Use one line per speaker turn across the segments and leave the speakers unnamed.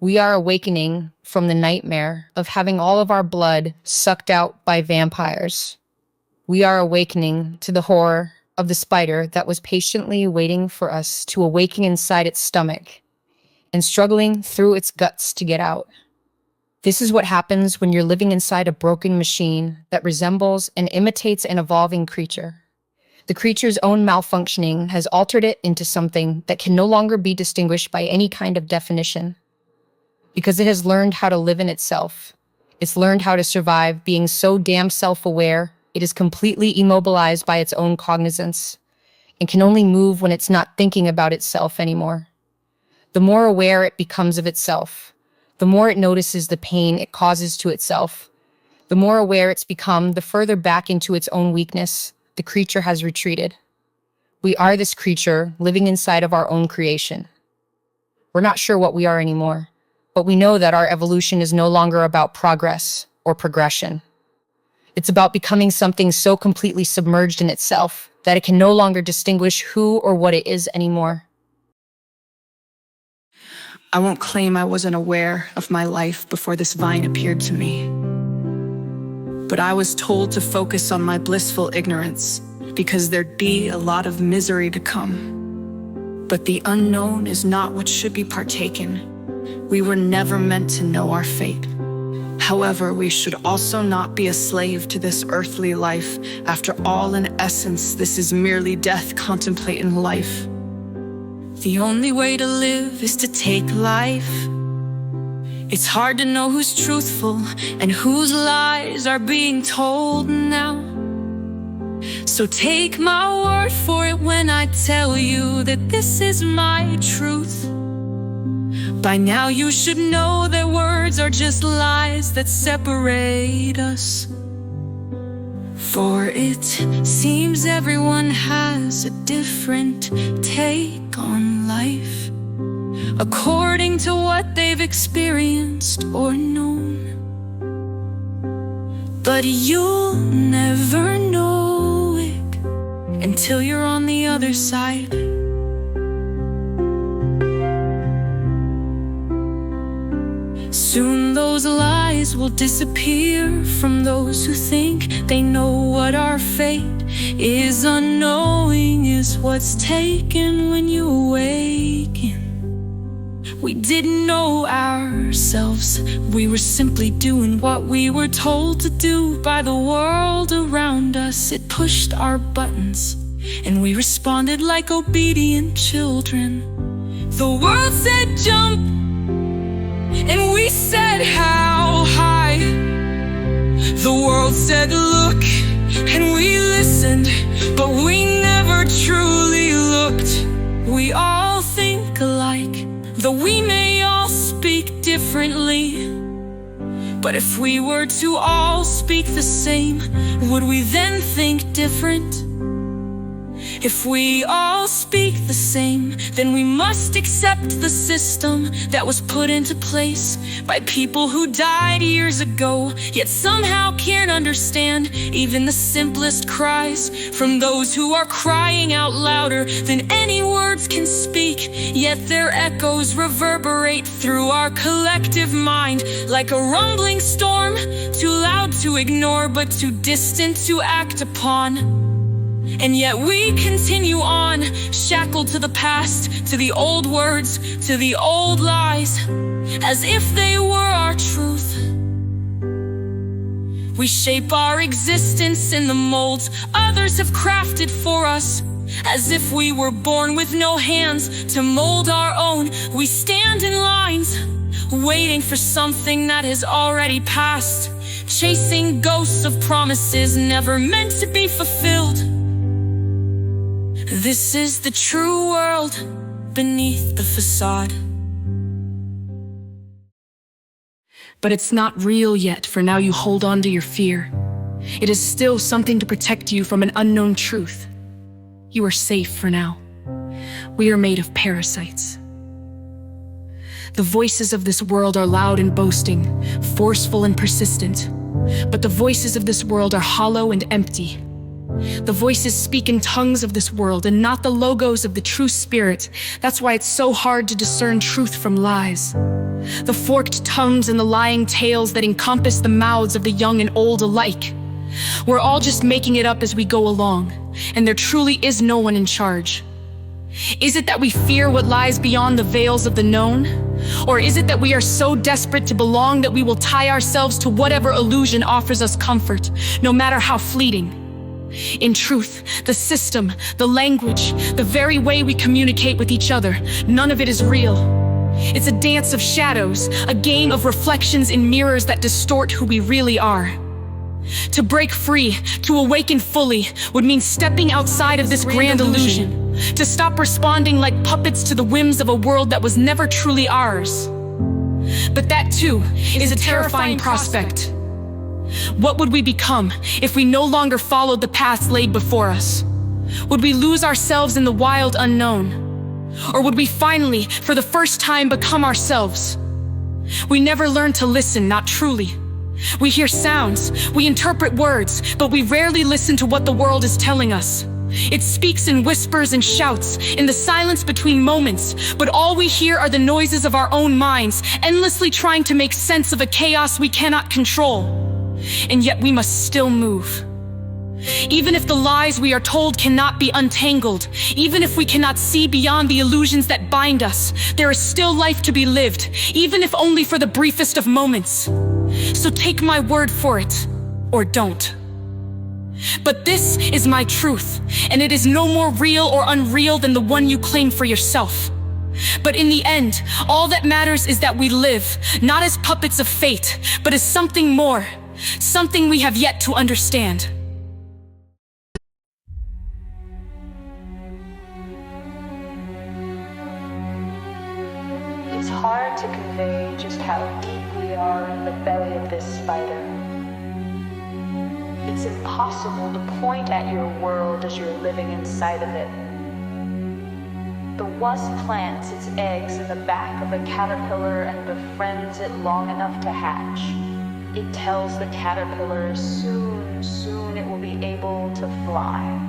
We are awakening from the nightmare of having all of our blood sucked out by vampires. We are awakening to the horror of the spider that was patiently waiting for us to awaken inside its stomach and struggling through its guts to get out. This is what happens when you're living inside a broken machine that resembles and imitates an evolving creature. The creature's own malfunctioning has altered it into something that can no longer be distinguished by any kind of definition. Because it has learned how to live in itself. It's learned how to survive being so damn self-aware, it is completely immobilized by its own cognizance and can only move when it's not thinking about itself anymore. The more aware it becomes of itself, the more it notices the pain it causes to itself. The more aware it's become, the further back into its own weakness the creature has retreated. We are this creature living inside of our own creation. We're not sure what we are anymore, but we know that our evolution is no longer about progress or progression. It's about becoming something so completely submerged in itself that it can no longer distinguish who or what it is anymore.
I won't claim I wasn't aware of my life before this vine appeared to me. But I was told to focus on my blissful ignorance because there'd be a lot of misery to come. But the unknown is not what should be partaken. We were never meant to know our fate. However, we should also not be a slave to this earthly life. After all, in essence, this is merely death contemplating life. The only way to live is to take life. It's hard to know who's truthful and whose lies are being told now. So take my word for it when I tell you that this is my truth. By now you should know that words are just lies that separate us. For it seems everyone has a different take on life, according to what they've experienced or known. But you'll never know it until you're on the other side. Soon those lies will disappear from those who think they know what our fate is. Unknowing is what's taken when you awaken. We didn't know ourselves. We were simply doing what we were told to do by the world around us. It pushed our buttons, and we responded like obedient children. The world said jump, and we said how high. The world said look, and we listened, but we never truly looked. We all think alike, though we may all speak differently. But if we were to all speak the same, would we then think different? If we all speak the same, then we must accept the system that was put into place by people who died years ago, yet somehow can't understand even the simplest cries from those who are crying out louder than any words can speak. Yet their echoes reverberate through our collective mind like a rumbling storm, too loud to ignore but too distant to act upon. And yet we continue on, shackled to the past, to the old words, to the old lies, as if they were our truth. We shape our existence in the molds others have crafted for us, as if we were born with no hands to mold our own. We stand in lines, waiting for something that has already passed, chasing ghosts of promises never meant to be fulfilled. This is the true world beneath the facade. But it's not real yet, for now you hold on to your fear. It is still something to protect you from an unknown truth. You are safe for now. We are made of parasites. The voices of this world are loud and boasting, forceful and persistent. But the voices of this world are hollow and empty.
The voices speak in tongues of this world and not the logos of the true spirit. That's why it's so hard to discern truth from lies. The forked tongues and the lying tales that encompass the mouths of the young and old alike. We're all just making it up as we go along, and there truly is no one in charge. Is it that we fear what lies beyond the veils of the known? Or is it that we are so desperate to belong that we will tie ourselves to whatever illusion offers us comfort, no matter how fleeting? In truth, the system, the language, the very way we communicate with each other, none of it is real. It's a dance of shadows, a game of reflections in mirrors that distort who we really are. To break free, to awaken fully, would mean stepping outside of this grand illusion. To stop responding like puppets to the whims of a world that was never truly ours. But that too is a terrifying prospect. What would we become if we no longer followed the paths laid before us? Would we lose ourselves in the wild unknown? Or would we finally, for the first time, become ourselves? We never learn to listen, not truly. We hear sounds, we interpret words, but we rarely listen to what the world is telling us. It speaks in whispers and shouts, in the silence between moments, but all we hear are the noises of our own minds, endlessly trying to make sense of a chaos we cannot control. And yet we must still move. Even if the lies we are told cannot be untangled, even if we cannot see beyond the illusions that bind us, there is still life to be lived, even if only for the briefest of moments. So take my word for it, or don't. But this is my truth, and it is no more real or unreal than the one you claim for yourself. But in the end, all that matters is that we live, not as puppets of fate, but as something more, something we have yet to understand.
It's hard to convey just how deep we are in the belly of this spider. It's impossible to point at your world as you're living inside of it. The wasp plants its eggs in the back of a caterpillar and befriends it long enough to hatch. It tells the caterpillar soon it will be able to fly.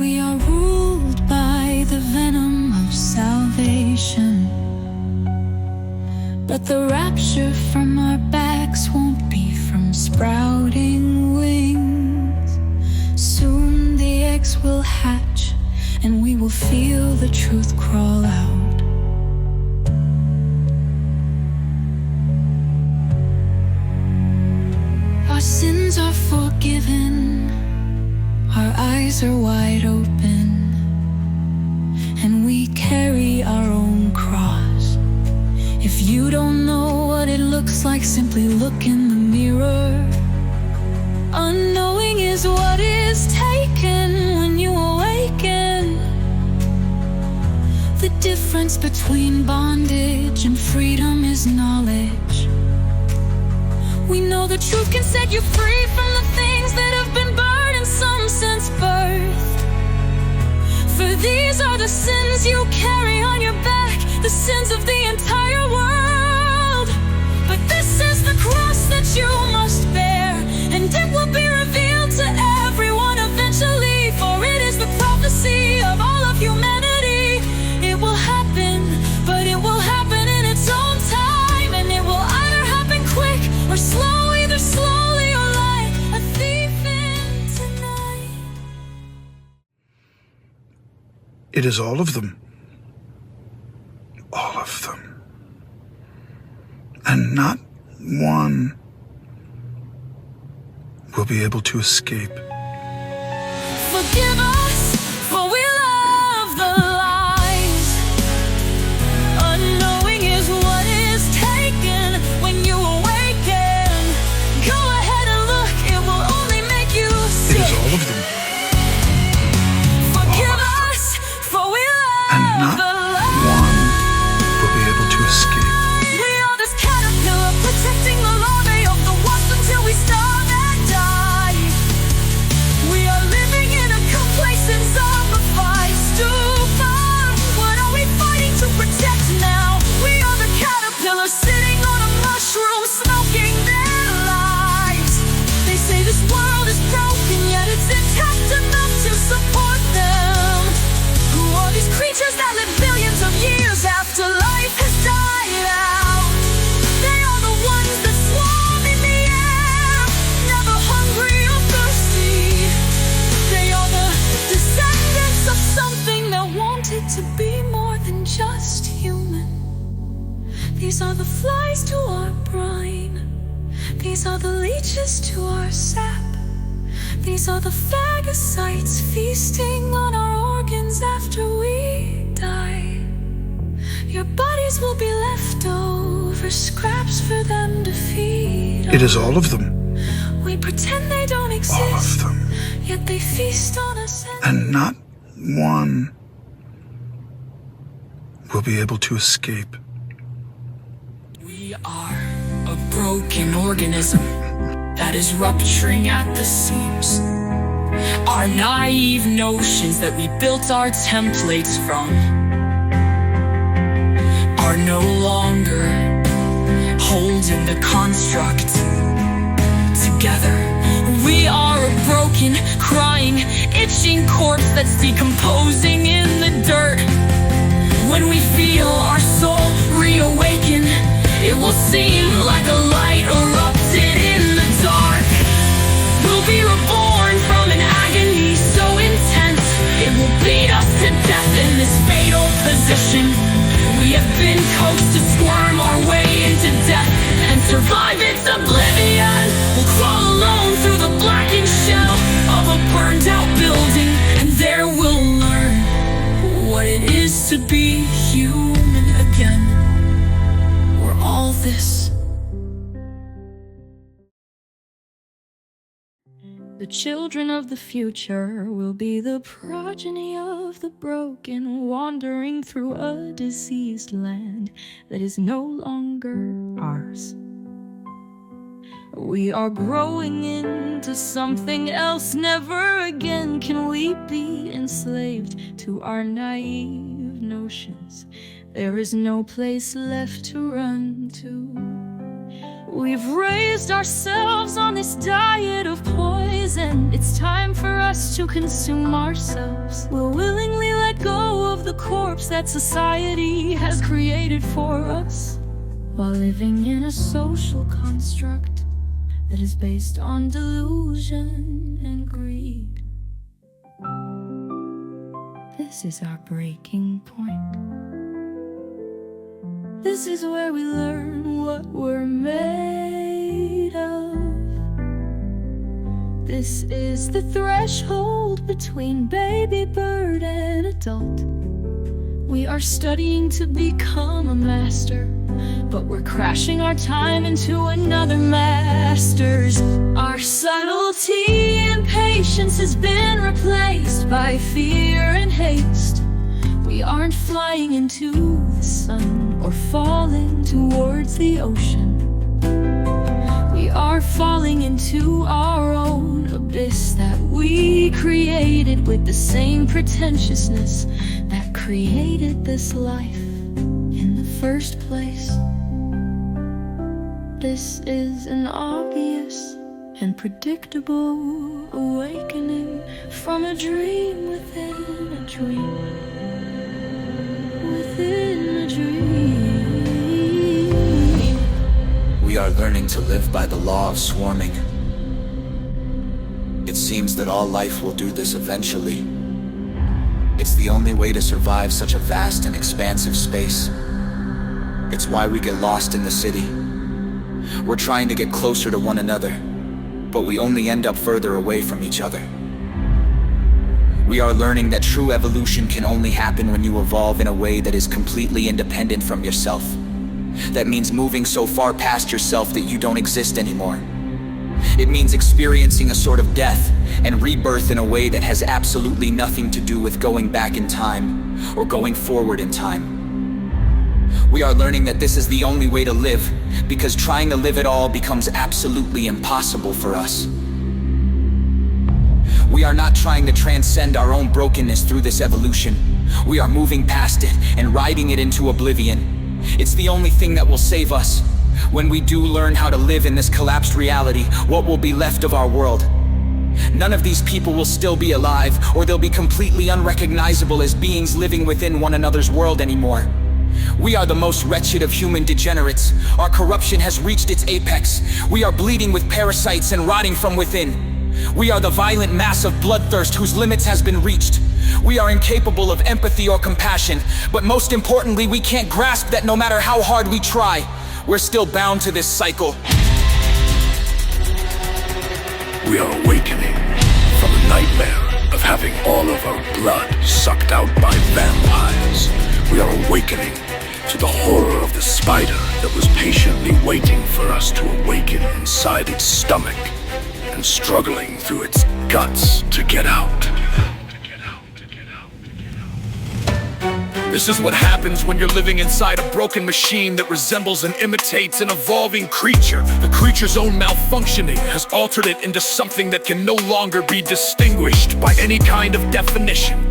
We are ruled by the venom of salvation, but the rapture from our backs won't be from sprouting wings. Soon the eggs will hatch, and we will feel the truth crawl out. Our sins are forgiven, our eyes are wide open, and we carry our own cross. If you don't know what it looks like, simply look in the mirror. Unknowing is what is taken when you awaken. The difference between bondage and freedom is knowledge. We know the truth can set you free from the things that have been burdensome since birth. For these are the sins you carry on your back, the sins of the entire world. But this is the cross that you must bear, and it will be revealed to everyone eventually. For it is the prophecy of all of humanity. It will happen, but it will happen in its own time, and it will either happen quick or slow, either slowly or like a thief in tonight.
It is all of them. All of them. And not one will be able to escape.
Forgive us, for we love the lies. Unknowing is what is taken when you awaken. Go ahead and look, it will only make you sick.
It is all of them.
Forgive us, for we
And
love
not
the
one will be able to escape.
We are this caterpillar protecting the larvae of the wasp until we starve and die. We are living in a complete These are the flies to our brine. These are the leeches to our sap. These are the phagocytes feasting on our organs after we die. Your bodies will be left over, scraps for them to feed on.
It is all of them.
We pretend they don't exist,
All of them.
yet they feast on us
And not one will be able to escape.
We are a broken organism that is rupturing at the seams. Our naive notions that we built our templates from are no longer holding the construct together. We are a broken, crying, itching corpse that's decomposing in the dirt. When we feel our soul reawaken, it will seem like a light erupted in the dark. We'll be reborn from an agony so intense, it will beat us to death in this fatal position. We have been coaxed to squirm our way into death and survive its oblivion. We'll crawl alone through the blackened shell of a burned out building, and there we'll learn what it is to be human again. We're all this. The children of the future will be the progeny of the broken, wandering through a diseased land that is no longer ours. We are growing into something else. Never again can we be enslaved to our naive notions. There is no place left to run to. We've raised ourselves on this diet of poison. It's time for us to consume ourselves. We'll willingly let go of the corpse that society has created for us, while living in a social construct that is based on delusion and greed. This is our breaking point. This is where we learn what we're made of. This is the threshold between baby bird and adult. We are studying to become a master, but we're crashing our time into another master's. Our subtlety and patience has been replaced by fear and haste. We aren't flying into the sun or falling towards the ocean. We are falling into our own abyss that we created with the same pretentiousness that created this life in the first place. This is an obvious and predictable awakening from a dream within a dream. Within a dream.
We are learning to live by the law of swarming. It seems that all life will do this eventually. It's the only way to survive such a vast and expansive space. It's why we get lost in the city. We're trying to get closer to one another, but we only end up further away from each other. We are learning that true evolution can only happen when you evolve in a way that is completely independent from yourself. That means moving so far past yourself that you don't exist anymore. It means experiencing a sort of death and rebirth in a way that has absolutely nothing to do with going back in time or going forward in time. We are learning that this is the only way to live, because trying to live at all becomes absolutely impossible for us. We are not trying to transcend our own brokenness through this evolution. We are moving past it and riding it into oblivion. It's the only thing that will save us. When we do learn how to live in this collapsed reality, what will be left of our world? None of these people will still be alive, or they'll be completely unrecognizable as beings living within one another's world anymore. We are the most wretched of human degenerates. Our corruption has reached its apex. We are bleeding with parasites and rotting from within. We are the violent mass of bloodthirst whose limits has been reached. We are incapable of empathy or compassion, but most importantly, we can't grasp that no matter how hard we try, we're still bound to this cycle.
We are awakening from the nightmare of having all of our blood sucked out by vampires. We are awakening to the horror of the spider that was patiently waiting for us to awaken inside its stomach and struggling through its guts to get out.
This is what happens when you're living inside a broken machine that resembles and imitates an evolving creature. The creature's own malfunctioning has altered it into something that can no longer be distinguished by any kind of definition,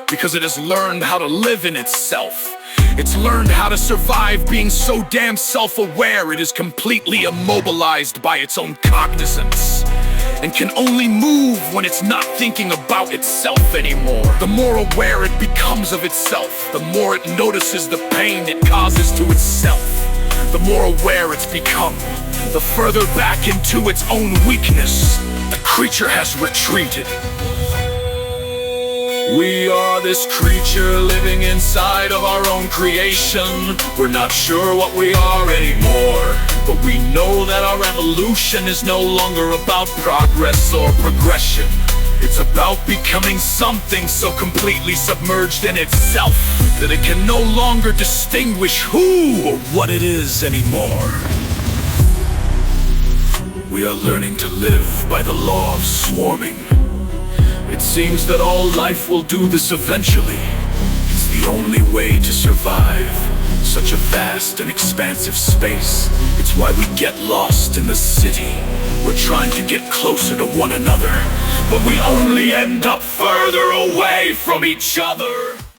because it has learned how to live in itself. It's learned how to survive being so damn self-aware it is completely immobilized by its own cognizance, and can only move when it's not thinking about itself anymore. The more aware it becomes of itself, the more it notices the pain it causes to itself. The more aware it's become, the further back into its own weakness the creature has retreated. We are this creature living inside of our own creation. We're not sure what we are anymore, but we know that our evolution is no longer about progress or progression. It's about becoming something so completely submerged in itself that it can no longer distinguish who or what it is anymore. We are learning to live by the law of swarming. It seems that all life will do this eventually. It's the only way to survive such a vast and expansive space. It's why we get lost in the city. We're trying to get closer to one another, but we only end up further away from each other.